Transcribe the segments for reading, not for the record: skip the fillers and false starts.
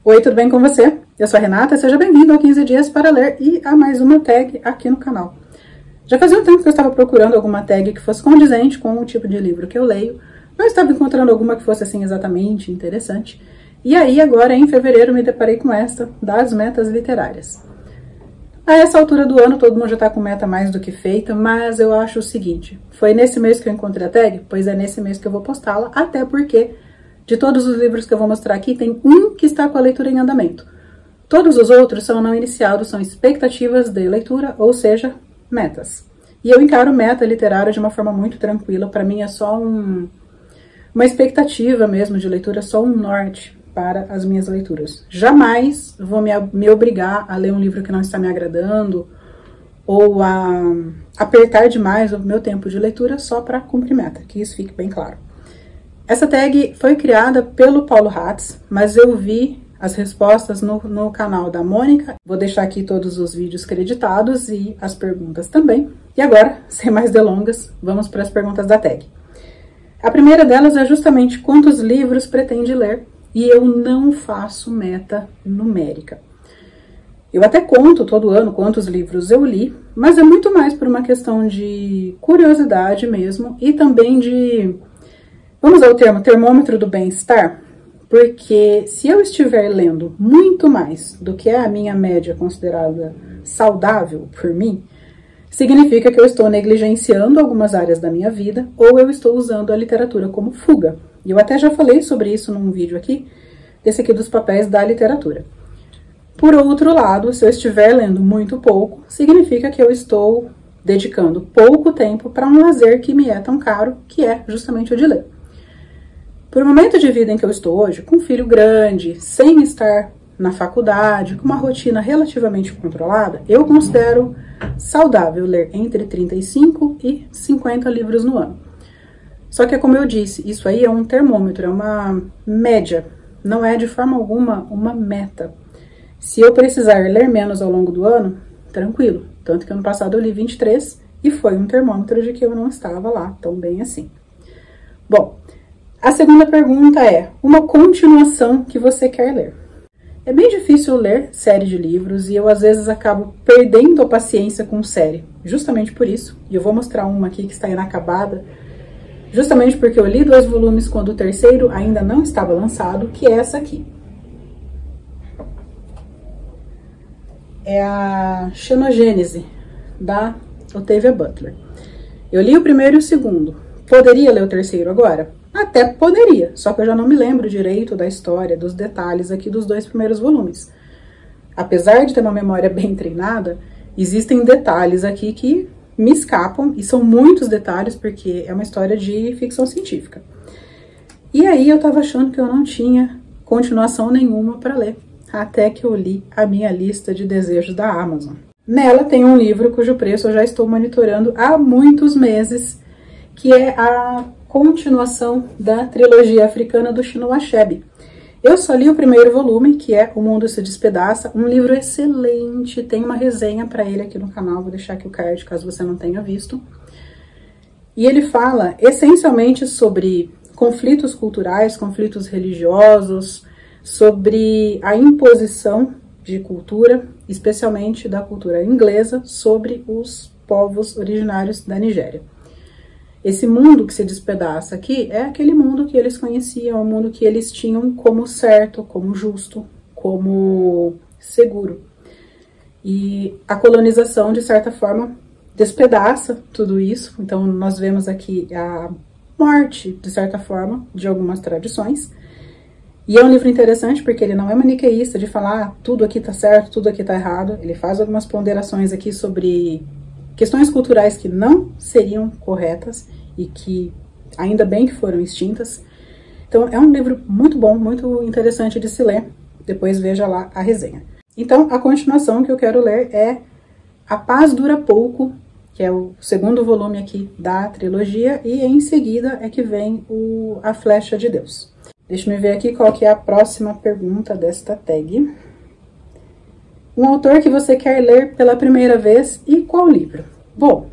Oi, tudo bem com você? Eu sou a Renata, seja bem-vindo ao 15 Dias para Ler e a mais uma tag aqui no canal. Já fazia um tempo que eu estava procurando alguma tag que fosse condizente com o tipo de livro que eu leio, não estava encontrando alguma que fosse assim exatamente interessante, e aí agora em fevereiro me deparei com esta, das metas literárias. A essa altura do ano todo mundo já está com meta mais do que feita, mas eu acho o seguinte, foi nesse mês que eu encontrei a tag? Pois é nesse mês que eu vou postá-la, até porque de todos os livros que eu vou mostrar aqui, tem um que está com a leitura em andamento. Todos os outros são não iniciados, são expectativas de leitura, ou seja, metas. E eu encaro meta literária de uma forma muito tranquila, para mim é só uma expectativa mesmo de leitura, só um norte para as minhas leituras. Jamais vou me obrigar a ler um livro que não está me agradando, ou a apertar demais o meu tempo de leitura só para cumprir meta, que isso fique bem claro. Essa tag foi criada pelo Paulo Hatz, mas eu vi as respostas no canal da Mônica. Vou deixar aqui todos os vídeos creditados e as perguntas também. E agora, sem mais delongas, vamos para as perguntas da tag. A primeira delas é justamente quantos livros pretende ler, e eu não faço meta numérica. Eu até conto todo ano quantos livros eu li, mas é muito mais por uma questão de curiosidade mesmo e também de... Vamos usar o termo termômetro do bem-estar, porque se eu estiver lendo muito mais do que é a minha média considerada saudável por mim, significa que eu estou negligenciando algumas áreas da minha vida ou eu estou usando a literatura como fuga. E eu até já falei sobre isso num vídeo aqui, desse aqui dos papéis da literatura. Por outro lado, se eu estiver lendo muito pouco, significa que eu estou dedicando pouco tempo para um lazer que me é tão caro, que é justamente o de ler. Por um momento de vida em que eu estou hoje, com um filho grande, sem estar na faculdade, com uma rotina relativamente controlada, eu considero saudável ler entre 35 e 50 livros no ano. Só que, como eu disse, isso aí é um termômetro, é uma média, não é de forma alguma uma meta. Se eu precisar ler menos ao longo do ano, tranquilo. Tanto que ano passado eu li 23 e foi um termômetro de que eu não estava lá tão bem assim. Bom, a segunda pergunta é, uma continuação que você quer ler. É bem difícil ler série de livros e eu às vezes acabo perdendo a paciência com série, justamente por isso. E eu vou mostrar uma aqui que está inacabada, justamente porque eu li 2 volumes quando o terceiro ainda não estava lançado, que é essa aqui. É a Xenogênese, da Octavia Butler. Eu li o primeiro e o segundo. Poderia ler o terceiro agora? Até poderia, só que eu já não me lembro direito da história, dos detalhes aqui dos 2 primeiros volumes. Apesar de ter uma memória bem treinada, existem detalhes aqui que me escapam, e são muitos detalhes, porque é uma história de ficção científica. E aí eu tava achando que eu não tinha continuação nenhuma para ler, até que eu li a minha lista de desejos da Amazon. Nela tem um livro cujo preço eu já estou monitorando há muitos meses, que é a continuação da trilogia africana do Chinua Achebe. Eu só li o primeiro volume, que é O Mundo se Despedaça, um livro excelente, tem uma resenha para ele aqui no canal, vou deixar aqui o card caso você não tenha visto. E ele fala essencialmente sobre conflitos culturais, conflitos religiosos, sobre a imposição de cultura, especialmente da cultura inglesa, sobre os povos originários da Nigéria. Esse mundo que se despedaça aqui é aquele mundo que eles conheciam, o mundo que eles tinham como certo, como justo, como seguro. E a colonização, de certa forma, despedaça tudo isso. Então, nós vemos aqui a morte, de certa forma, de algumas tradições. E é um livro interessante porque ele não é maniqueísta de falar tudo aqui tá certo, tudo aqui tá errado. Ele faz algumas ponderações aqui sobre questões culturais que não seriam corretas e que ainda bem que foram extintas. Então é um livro muito bom, muito interessante de se ler. Depois veja lá a resenha. Então a continuação que eu quero ler é A Paz Dura Pouco, que é o segundo volume aqui da trilogia, e em seguida é que vem A Flecha de Deus. Deixa eu ver aqui qual que é a próxima pergunta desta tag. Um autor que você quer ler pela primeira vez e qual livro? Bom,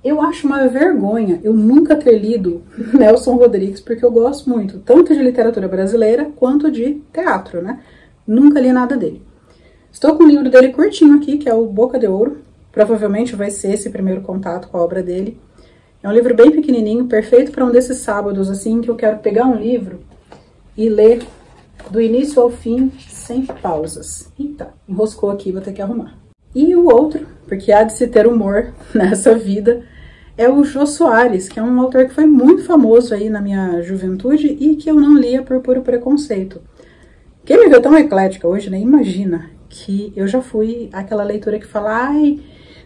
eu acho uma vergonha eu nunca ter lido Nelson Rodrigues, porque eu gosto muito, tanto de literatura brasileira quanto de teatro, né? nunca li nada dele. Estou com um livro dele curtinho aqui, que é o Boca de Ouro. Provavelmente vai ser esse primeiro contato com a obra dele. É um livro bem pequenininho, perfeito para um desses sábados, assim, que eu quero pegar um livro e ler do início ao fim, sem pausas. Eita, enroscou aqui, vou ter que arrumar. E o outro, porque há de se ter humor nessa vida, é o Jô Soares, que é um autor que foi muito famoso aí na minha juventude e que eu não lia por puro preconceito. Quem me viu tão eclética hoje, nem imagina que eu já fui aquela leitora que fala, ai,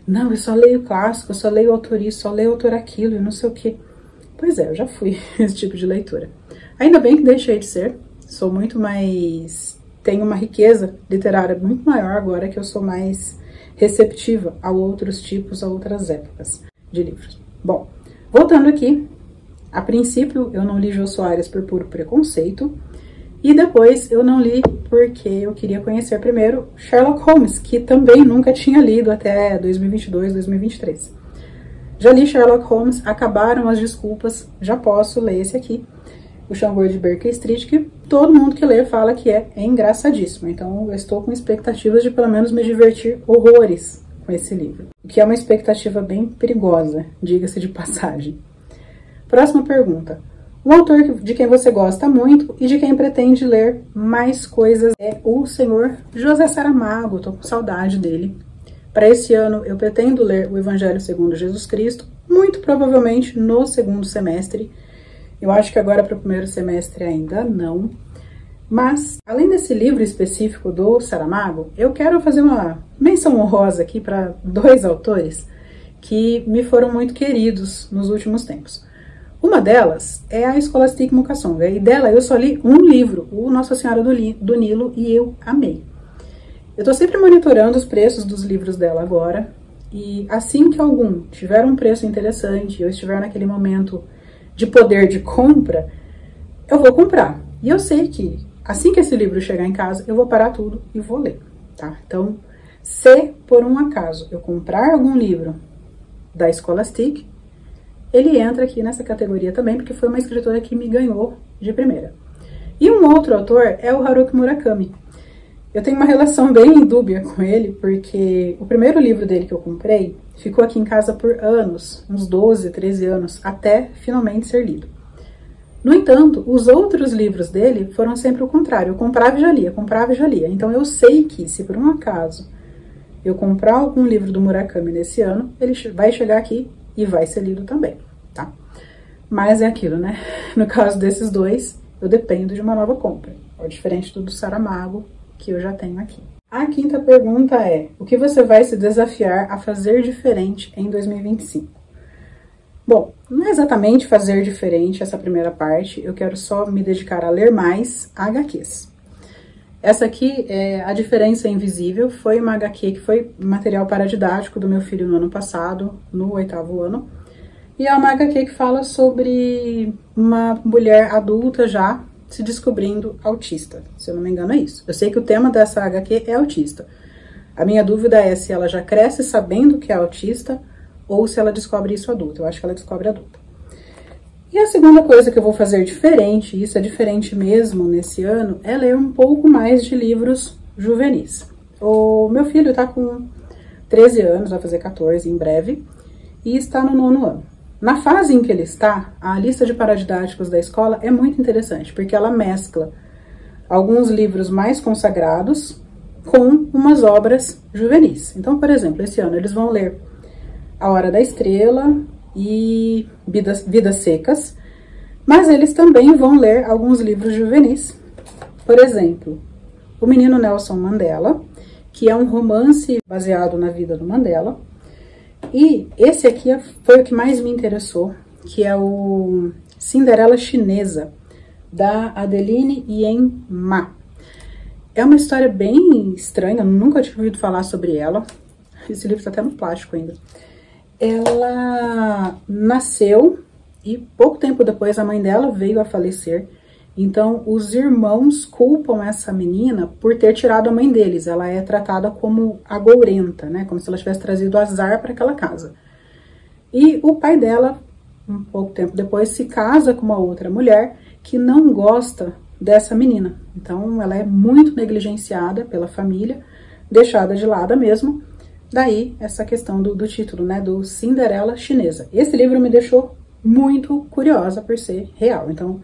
não, eu só leio clássico, eu só leio autor isso, só leio autor aquilo, e não sei o quê. Pois é, eu já fui esse tipo de leitora. Ainda bem que deixei de ser, sou muito mais... tenho uma riqueza literária muito maior agora que eu sou mais receptiva a outros tipos, a outras épocas de livros. Bom, voltando aqui, a princípio eu não li Jô Soares por puro preconceito, e depois eu não li porque eu queria conhecer primeiro Sherlock Holmes, que também nunca tinha lido até 2022, 2023. Já li Sherlock Holmes, acabaram as desculpas, já posso ler esse aqui, o Xangô de Baker Street, que todo mundo que lê fala que é engraçadíssimo. Então eu estou com expectativas de pelo menos me divertir horrores com esse livro, o que é uma expectativa bem perigosa, diga-se de passagem. Próxima pergunta. Um autor de quem você gosta muito e de quem pretende ler mais coisas é o senhor José Saramago. Tô com saudade dele. Para esse ano eu pretendo ler o Evangelho segundo Jesus Cristo, muito provavelmente no segundo semestre. Eu acho que agora para o primeiro semestre ainda não. Mas, além desse livro específico do Saramago, eu quero fazer uma menção honrosa aqui para dois autores que me foram muito queridos nos últimos tempos. Uma delas é a Scholastic Mukasonga, e dela eu só li um livro, o Nossa Senhora do Nilo, e eu amei. Eu tô sempre monitorando os preços dos livros dela agora, e assim que algum tiver um preço interessante, eu estiver naquele momento de poder de compra, eu vou comprar. E eu sei que assim que esse livro chegar em casa, eu vou parar tudo e vou ler, tá? Então, se por um acaso eu comprar algum livro da Scholastic, ele entra aqui nessa categoria também, porque foi uma escritora que me ganhou de primeira. E um outro autor é o Haruki Murakami. Eu tenho uma relação bem dúbia com ele, porque o primeiro livro dele que eu comprei ficou aqui em casa por anos, uns 12, 13 anos, até finalmente ser lido. No entanto, os outros livros dele foram sempre o contrário. Eu comprava e já lia, comprava e já lia. Então eu sei que, se por um acaso eu comprar algum livro do Murakami nesse ano, ele vai chegar aqui e vai ser lido também, tá? Mas é aquilo, né? No caso desses dois, eu dependo de uma nova compra. É diferente do Saramago, que eu já tenho aqui. A quinta pergunta é: o que você vai se desafiar a fazer diferente em 2025? Bom, não é exatamente fazer diferente essa primeira parte, eu quero só me dedicar a ler mais HQs. Essa aqui é A Diferença Invisível, foi uma HQ que foi material paradidático do meu filho no ano passado, no 8º ano. E é uma HQ que fala sobre uma mulher adulta já se descobrindo autista, se eu não me engano é isso. Eu sei que o tema dessa HQ é autista. A minha dúvida é se ela já cresce sabendo que é autista ou se ela descobre isso adulta. Eu acho que ela descobre adulta. E a segunda coisa que eu vou fazer diferente, e isso é diferente mesmo nesse ano, é ler um pouco mais de livros juvenis. O meu filho está com 13 anos, vai fazer 14 em breve, e está no 9º ano. Na fase em que ele está, a lista de paradidáticos da escola é muito interessante, porque ela mescla alguns livros mais consagrados com umas obras juvenis. Então, por exemplo, esse ano eles vão ler A Hora da Estrela e Vidas Secas, mas eles também vão ler alguns livros juvenis. Por exemplo, O Menino Nelson Mandela, que é um romance baseado na vida do Mandela. E esse aqui foi o que mais me interessou, que é o Cinderela Chinesa, da Adeline Yen Ma. É uma história bem estranha, nunca tinha ouvido falar sobre ela. Esse livro está até no plástico ainda. Ela nasceu e pouco tempo depois a mãe dela veio a falecer. Então os irmãos culpam essa menina por ter tirado a mãe deles. Ela é tratada como agourenta, né? Como se ela tivesse trazido azar para aquela casa. E o pai dela, um pouco tempo depois, se casa com uma outra mulher que não gosta dessa menina. Então, ela é muito negligenciada pela família, deixada de lado mesmo. Daí, essa questão do título, né, do Cinderela Chinesa. Esse livro me deixou muito curiosa por ser real. Então,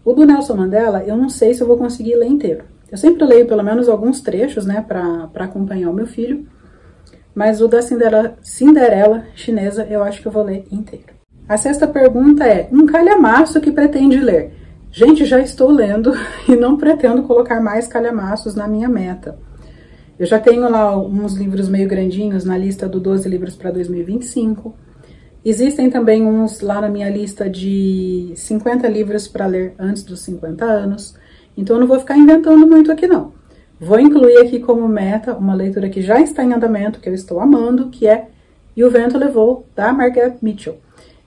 o do Nelson Mandela, eu não sei se eu vou conseguir ler inteiro. Eu sempre leio pelo menos alguns trechos, né, para acompanhar o meu filho. Mas o da Cinderela Chinesa, eu acho que eu vou ler inteiro. A sexta pergunta é: um calhamaço que pretende ler? Gente, já estou lendo e não pretendo colocar mais calhamaços na minha meta. Eu já tenho lá uns livros meio grandinhos na lista do 12 livros para 2025. Existem também uns lá na minha lista de 50 livros para ler antes dos 50 anos. Então eu não vou ficar inventando muito aqui não. Vou incluir aqui como meta uma leitura que já está em andamento, que eu estou amando, que é E o Vento Levou, da Margaret Mitchell.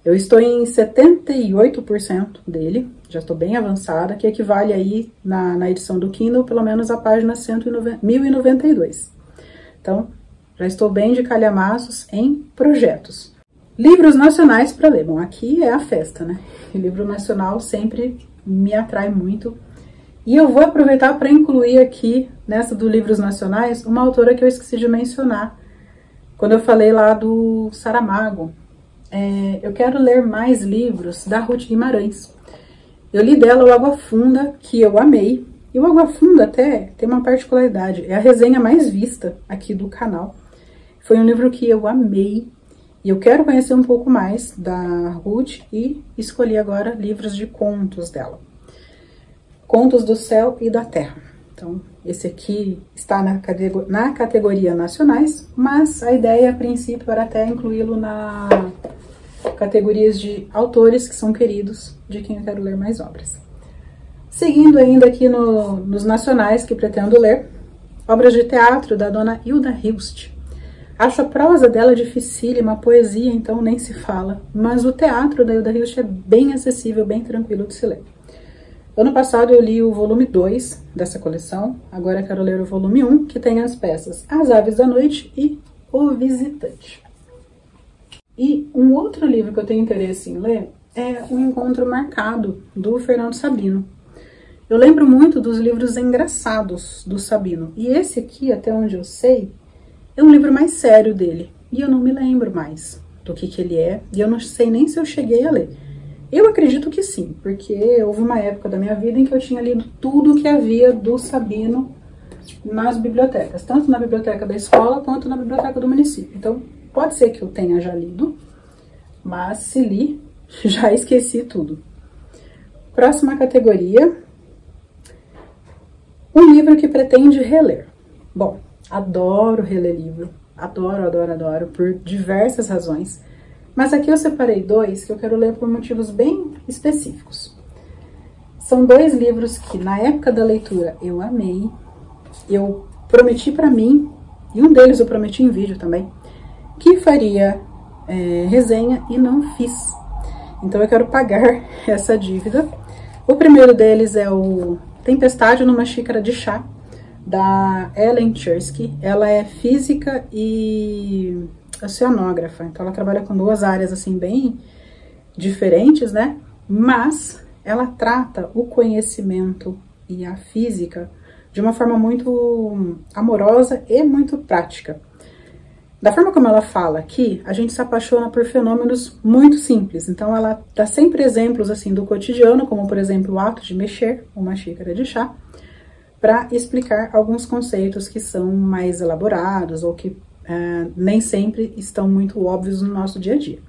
Eu estou em 78% dele, já estou bem avançada, que equivale aí na edição do Kindle, pelo menos a página 1092. Então, já estou bem de calhamaços em projetos. Livros nacionais para ler. Bom, aqui é a festa, né? O livro nacional sempre me atrai muito. E eu vou aproveitar para incluir aqui, nessa do Livros Nacionais, uma autora que eu esqueci de mencionar, quando eu falei lá do Saramago. Eu quero ler mais livros da Ruth Guimarães. Eu li dela o Água Funda, que eu amei. E o Água Funda até tem uma particularidade, é a resenha mais vista aqui do canal. Foi um livro que eu amei. E eu quero conhecer um pouco mais da Ruth e escolhi agora livros de contos dela. Contos do Céu e da Terra. Então, esse aqui está na categoria nacionais, mas a ideia, a princípio, era até incluí-lo na categorias de autores que são queridos, de quem eu quero ler mais obras. Seguindo ainda aqui nos nacionais que pretendo ler, obras de teatro da dona Hilda Hilst. Acho a prosa dela dificílima, a poesia então nem se fala, mas o teatro da Hilda Hilst é bem acessível, bem tranquilo de se ler. Ano passado eu li o volume 2 dessa coleção, agora eu quero ler o volume 1, que tem as peças As Aves da Noite e O Visitante. E um outro livro que eu tenho interesse em ler é O Encontro Marcado, do Fernando Sabino. Eu lembro muito dos livros engraçados do Sabino, e esse aqui, até onde eu sei, é um livro mais sério dele, e eu não me lembro mais do que ele é, e eu não sei nem se eu cheguei a ler. Eu acredito que sim, porque houve uma época da minha vida em que eu tinha lido tudo que havia do Sabino nas bibliotecas, tanto na biblioteca da escola quanto na biblioteca do município. Então, pode ser que eu tenha já lido, mas se li, já esqueci tudo. Próxima categoria, um livro que pretende reler. Bom, adoro reler livro, adoro, por diversas razões. Mas aqui eu separei dois que eu quero ler por motivos bem específicos. São dois livros que na época da leitura eu amei, eu prometi pra mim, e um deles eu prometi em vídeo também, que faria resenha e não fiz. Então eu quero pagar essa dívida. O primeiro deles é o Tempestade numa Xícara de Chá, da Ellen Tversky. Ela é física e oceanógrafa, então ela trabalha com duas áreas assim bem diferentes, né? Mas ela trata o conhecimento e a física de uma forma muito amorosa e muito prática. Da forma como ela fala aqui, a gente se apaixona por fenômenos muito simples. Então ela dá sempre exemplos assim do cotidiano, como por exemplo o ato de mexer uma xícara de chá, para explicar alguns conceitos que são mais elaborados ou que nem sempre estão muito óbvios no nosso dia a dia.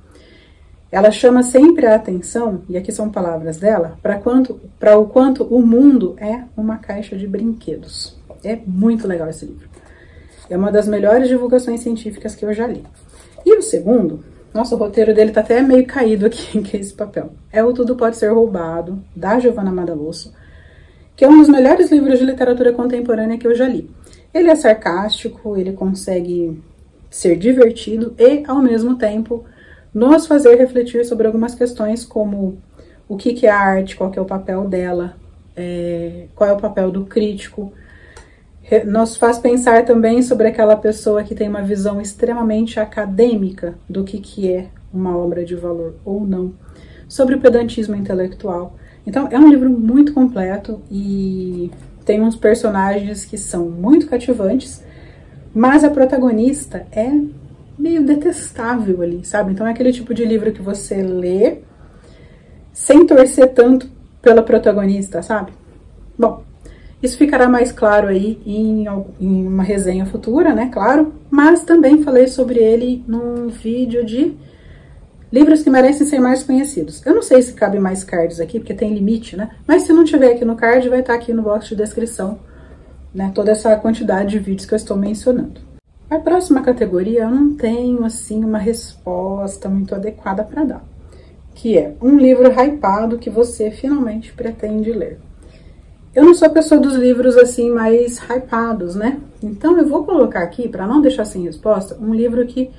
Ela chama sempre a atenção, e aqui são palavras dela, para o quanto o mundo é uma caixa de brinquedos. É muito legal esse livro. É uma das melhores divulgações científicas que eu já li. E o segundo, nossa, o roteiro dele tá até meio caído aqui, que é esse papel. É o Tudo Pode Ser Roubado, da Giovanna Madalosso, que é um dos melhores livros de literatura contemporânea que eu já li. Ele é sarcástico, ele consegue ser divertido e, ao mesmo tempo, nos fazer refletir sobre algumas questões como o que é a arte, qual que é o papel dela, qual é o papel do crítico. Nos faz pensar também sobre aquela pessoa que tem uma visão extremamente acadêmica do que é uma obra de valor ou não, sobre o pedantismo intelectual. Então, é um livro muito completo e tem uns personagens que são muito cativantes, mas a protagonista é meio detestável ali, sabe? Então, é aquele tipo de livro que você lê sem torcer tanto pela protagonista, sabe? Bom, isso ficará mais claro aí em uma resenha futura, né? Claro, mas também falei sobre ele num vídeo de livros que merecem ser mais conhecidos. Eu não sei se cabe mais cards aqui, porque tem limite, né? Mas se não tiver aqui no card, vai estar aqui no box de descrição, né? Toda essa quantidade de vídeos que eu estou mencionando. A próxima categoria eu não tenho, assim, uma resposta muito adequada para dar, que é um livro hypado que você finalmente pretende ler. Eu não sou a pessoa dos livros, assim, mais hypados, né? Então, eu vou colocar aqui, para não deixar sem resposta, um livro que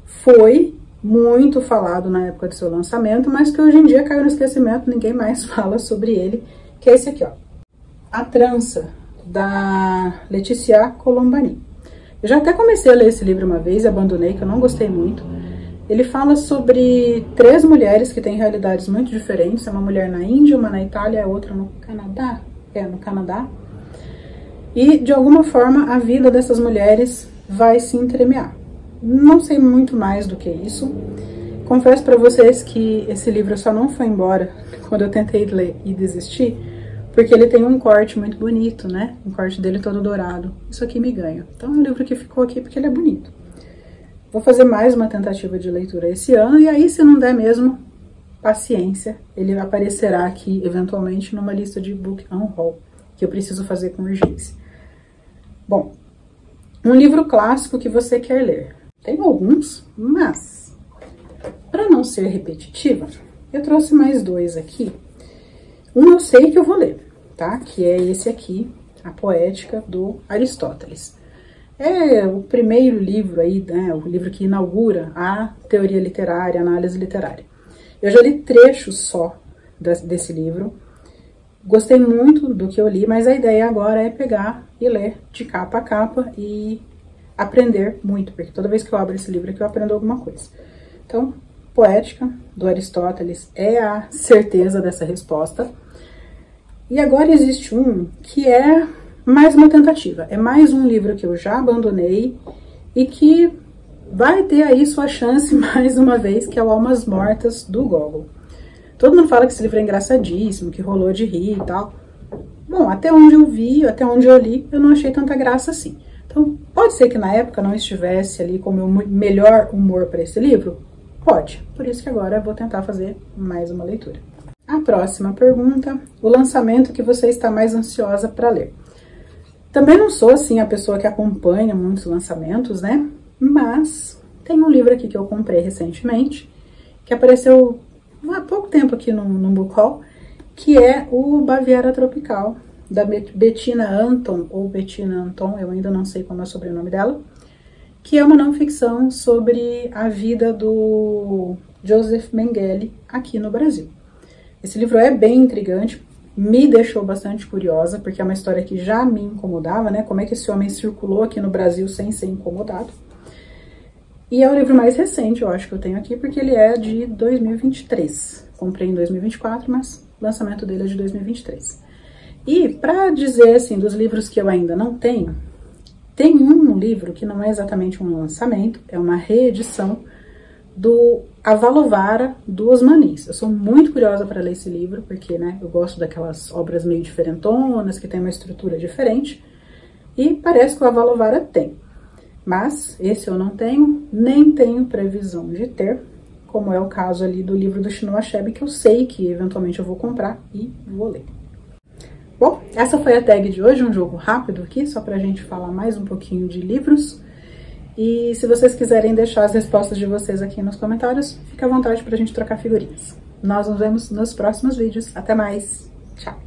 foi muito falado na época do seu lançamento, mas que hoje em dia caiu no esquecimento, ninguém mais fala sobre ele, que é esse aqui, ó. A Trança, da Letícia Colombani. Eu já até comecei a ler esse livro uma vez e abandonei, que eu não gostei muito. Ele fala sobre 3 mulheres que têm realidades muito diferentes. É uma mulher na Índia, uma na Itália e outra no Canadá. No Canadá. E, de alguma forma, a vida dessas mulheres vai se entremear. Não sei muito mais do que isso. Confesso para vocês que esse livro só não foi embora quando eu tentei ler e desisti, porque ele tem um corte muito bonito, né? Um corte dele todo dourado. Isso aqui me ganha. Então, é um livro que ficou aqui porque ele é bonito. Vou fazer mais uma tentativa de leitura esse ano, e aí, se não der mesmo, paciência, ele aparecerá aqui, eventualmente, numa lista de book on haul, que eu preciso fazer com urgência. Bom, um livro clássico que você quer ler. Tem alguns, mas, para não ser repetitiva, eu trouxe mais 2 aqui. Um eu sei que eu vou ler, tá? Que é esse aqui, A Poética, do Aristóteles. É o primeiro livro aí, né? O livro que inaugura a teoria literária, a análise literária. Eu já li trechos só desse livro, gostei muito do que eu li, mas a ideia agora é pegar e ler de capa a capa e aprender muito, porque toda vez que eu abro esse livro aqui eu aprendo alguma coisa. Então, Poética, do Aristóteles, é a certeza dessa resposta. E agora existe um que é mais uma tentativa, é mais um livro que eu já abandonei e que vai ter aí sua chance mais uma vez, que é o Almas Mortas, do Gogol. Todo mundo fala que esse livro é engraçadíssimo, que rolou de rir e tal. Bom, até onde eu vi, até onde eu li, eu não achei tanta graça assim. Então, pode ser que na época não estivesse ali com o meu melhor humor para esse livro? Pode. Por isso que agora eu vou tentar fazer mais uma leitura. A próxima pergunta, o lançamento que você está mais ansiosa para ler. Também não sou, assim, a pessoa que acompanha muitos lançamentos, né? Mas tem um livro aqui que eu comprei recentemente, que apareceu há pouco tempo aqui no book haul, que é o Baviera Tropical, da Bettina Anton, ou Bettina Anton, eu ainda não sei como é o sobrenome dela, que é uma não ficção sobre a vida do Joseph Mengele aqui no Brasil. Esse livro é bem intrigante, me deixou bastante curiosa, porque é uma história que já me incomodava, né? Como é que esse homem circulou aqui no Brasil sem ser incomodado. E é o livro mais recente, eu acho que eu tenho aqui, porque ele é de 2023. Comprei em 2024, mas o lançamento dele é de 2023. E, para dizer, assim, dos livros que eu ainda não tenho, tem um livro que não é exatamente um lançamento, é uma reedição do Avalovara, do Osmanis. Eu sou muito curiosa para ler esse livro, porque, né, eu gosto daquelas obras meio diferentonas, que tem uma estrutura diferente, e parece que o Avalovara tem. Mas esse eu não tenho, nem tenho previsão de ter, como é o caso ali do livro do Chinua Achebe, que eu sei que eventualmente eu vou comprar e vou ler. Bom, essa foi a tag de hoje, um jogo rápido aqui, só pra gente falar mais um pouquinho de livros. E se vocês quiserem deixar as respostas de vocês aqui nos comentários, fica à vontade pra gente trocar figurinhas. Nós nos vemos nos próximos vídeos. Até mais! Tchau!